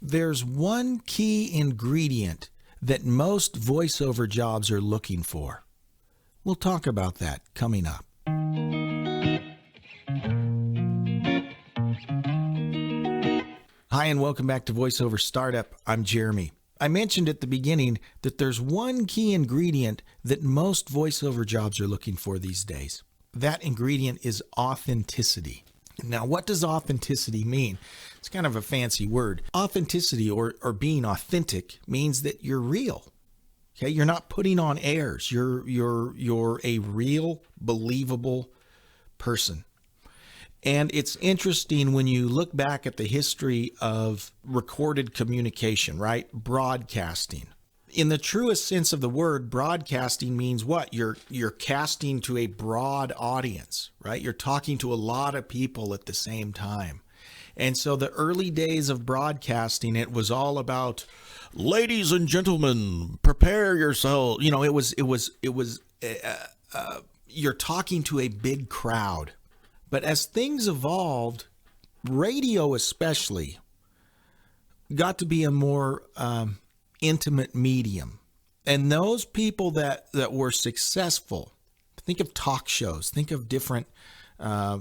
There's one key ingredient that most voiceover jobs are looking for. We'll talk about that coming up. Hi, and welcome back to VoiceOver Startup. I'm Jeremy. I mentioned at the beginning that there's one key ingredient that most voiceover jobs are looking for these days. That ingredient is authenticity. Now, what does authenticity mean? It's kind of a fancy word. Authenticity or being authentic means that you're real. Okay, you're not putting on airs. You're a real, believable person. And it's interesting when you look back at the history of recorded communication, right? Broadcasting. In the truest sense of the word, broadcasting means what? You're casting to a broad audience, right? You're talking to a lot of people at the same time. And so the early days of broadcasting, it was all about, ladies and gentlemen, prepare yourself. You know, it was you're talking to a big crowd. But as things evolved, radio especially got to be a more intimate medium. And those people that were successful, think of talk shows, think of different,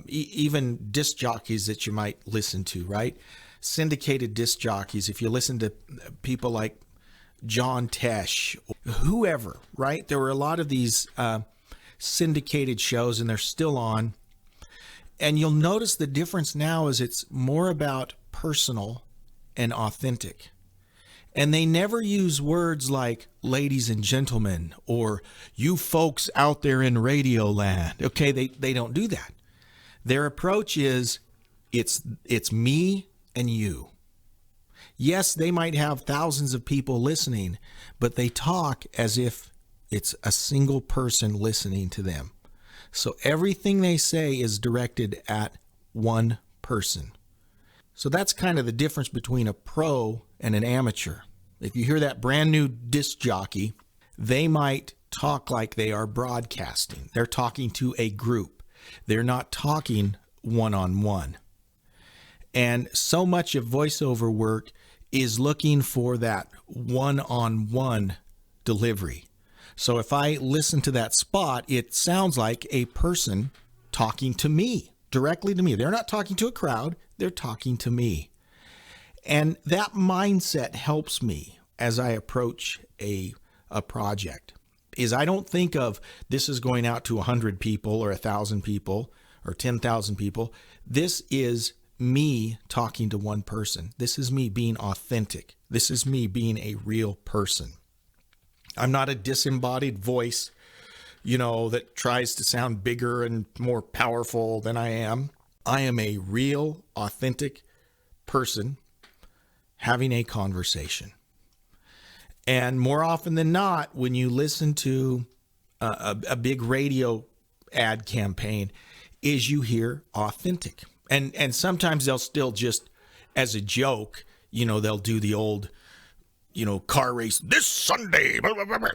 even disc jockeys that you might listen to, right? Syndicated disc jockeys. If you listen to people like John Tesh, whoever, right? There were a lot of these syndicated shows, and they're still on. And you'll notice the difference now is it's more about personal and authentic. And they never use words like ladies and gentlemen or you folks out there in radio land. Okay, they don't do that. Their approach is it's me and you. Yes, they might have thousands of people listening, but they talk as if it's a single person listening to them. So everything they say is directed at one person. So that's kind of the difference between a pro and an amateur. If you hear that brand new disc jockey, they might talk like they are broadcasting. They're talking to a group. They're not talking one-on-one. And so much of voiceover work is looking for that one-on-one delivery. So if I listen to that spot, it sounds like a person talking to me, directly to me. They're not talking to a crowd, they're talking to me. And that mindset helps me as I approach a project. Is I don't think of this is going out to 100 people or 1,000 people or 10,000 people. This is me talking to one person. This is me being authentic. This is me being a real person. I'm not a disembodied voice, that tries to sound bigger and more powerful than I am. I am a real, authentic person having a conversation. And more often than not, when you listen to a big radio ad campaign, is you hear authentic. And sometimes they'll still just, as a joke, they'll do the old car race this Sunday, blah, blah, blah, blah,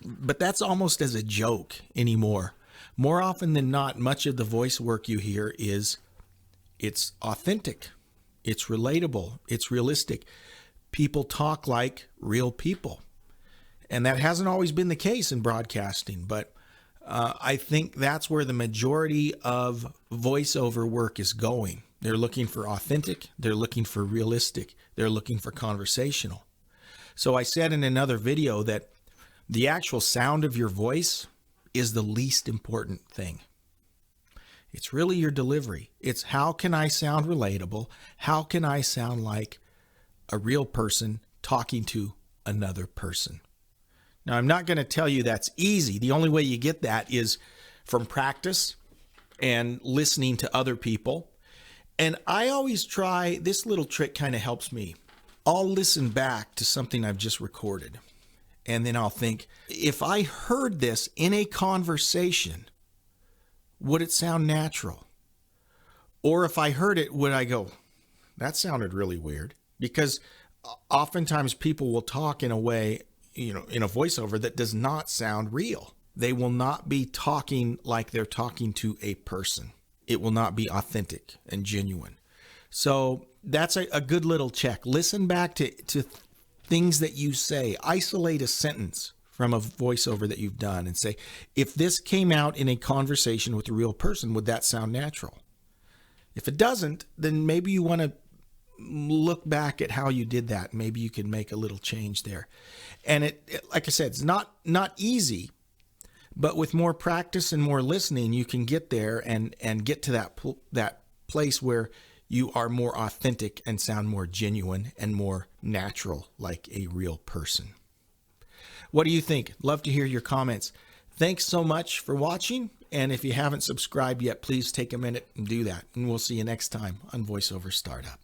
but that's almost as a joke anymore. More often than not, much of the voice work you hear it's authentic, it's relatable, it's realistic. People talk like real people. And that hasn't always been the case in broadcasting, but I think that's where the majority of voiceover work is going. They're looking for authentic, they're looking for realistic, they're looking for conversational. So I said in another video that the actual sound of your voice is the least important thing. It's really your delivery. It's how can I sound relatable? How can I sound like a real person talking to another person? Now, I'm not going to tell you that's easy. The only way you get that is from practice and listening to other people. And I always try, this little trick kind of helps me. I'll listen back to something I've just recorded, and then I'll think, if I heard this in a conversation, would it sound natural? Or if I heard it, would I go, that sounded really weird? Because oftentimes people will talk in a way, in a voiceover that does not sound real. They will not be talking like they're talking to a person. It will not be authentic and genuine. So that's a good little check. Listen back to things that you say. Isolate a sentence from a voiceover that you've done and say, if this came out in a conversation with a real person, would that sound natural? If it doesn't, then maybe you want to look back at how you did that. Maybe you can make a little change there. And it like I said, it's not easy, but with more practice and more listening, you can get there and get to that place where you are more authentic and sound more genuine and more natural, like a real person. What do you think? Love to hear your comments. Thanks so much for watching. And if you haven't subscribed yet, please take a minute and do that. And we'll see you next time on VoiceOver Startup.